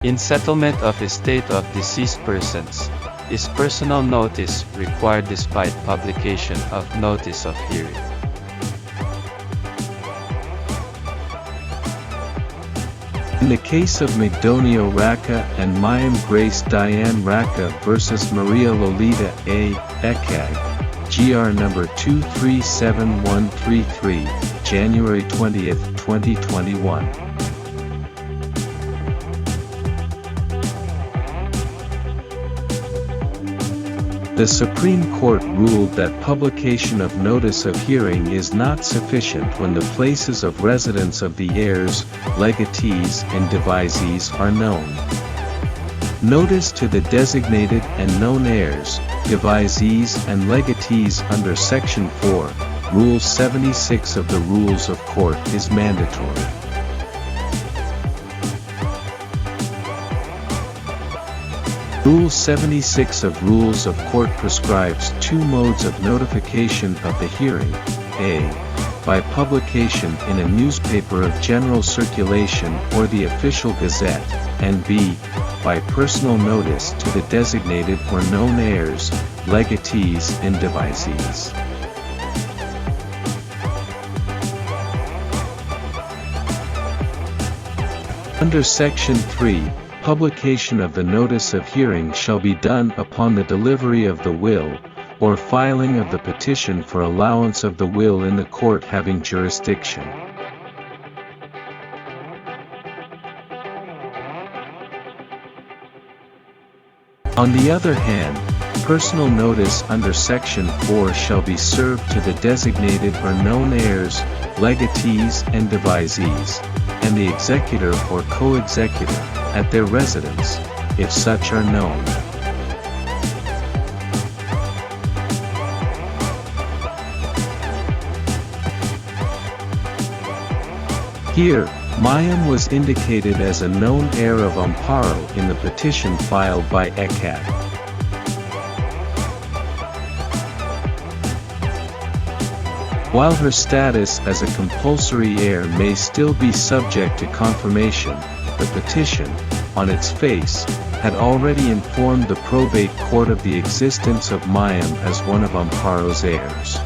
In settlement of estate of deceased persons, is personal notice required despite publication of notice of hearing? In the case of McDonio Racca and Mayim Grace Diane Racca versus Maria Lolita A. Ekag, GR number 237133, January 20, 2021. The Supreme Court ruled that publication of notice of hearing is not sufficient when the places of residence of the heirs, legatees and devisees are known. Notice to the designated and known heirs, devisees and legatees under Section 4, Rule 76 of the Rules of Court is mandatory. Rule 76 of Rules of Court prescribes two modes of notification of the hearing: a. by publication in a newspaper of general circulation or the official gazette, and b. by personal notice to the designated or known heirs, legatees and devisees. Under Section 3, publication of the notice of hearing shall be done upon the delivery of the will, or filing of the petition for allowance of the will in the court having jurisdiction. On the other hand, personal notice under Section 4 shall be served to the designated or known heirs, legatees and devisees, and the executor or co-executor, at their residence, if such are known. Here, Mayim was indicated as a known heir of Amparo in the petition filed by Ekag. While her status as a compulsory heir may still be subject to confirmation, the petition, on its face, had already informed the probate court of the existence of Mayim as one of Amparo's heirs.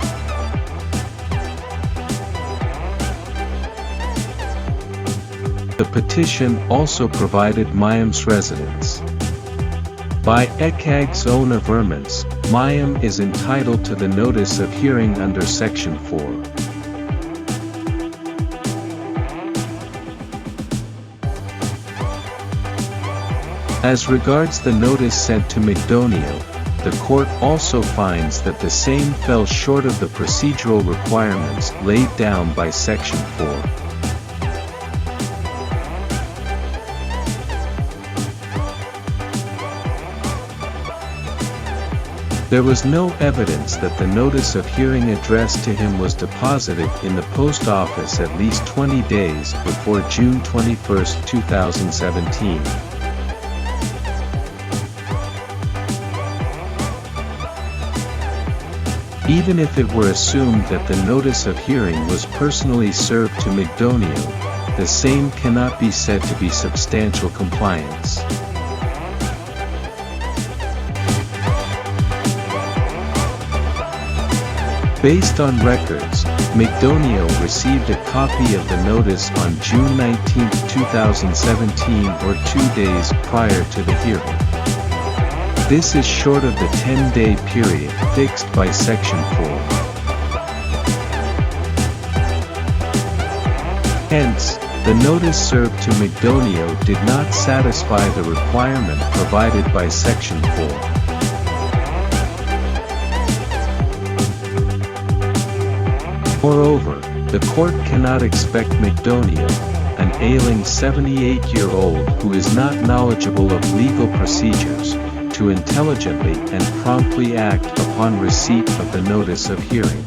The petition also provided Mayim's residence. By Ekag's own averments, Mayim is entitled to the notice of hearing under Section 4. As regards the notice sent to McDonio, the court also finds that the same fell short of the procedural requirements laid down by Section 4. There was no evidence that the notice of hearing addressed to him was deposited in the post office at least 20 days before June 21, 2017. Even if it were assumed that the notice of hearing was personally served to McDonio, the same cannot be said to be substantial compliance. Based on records, McDonio received a copy of the notice on June 19, 2017 or 2 days prior to the hearing. This is short of the 10-day period fixed by Section 4. Hence, the notice served to McDonio did not satisfy the requirement provided by Section 4. Moreover, the court cannot expect McDonio, an ailing 78-year-old who is not knowledgeable of legal procedures, to intelligently and promptly act upon receipt of the notice of hearing.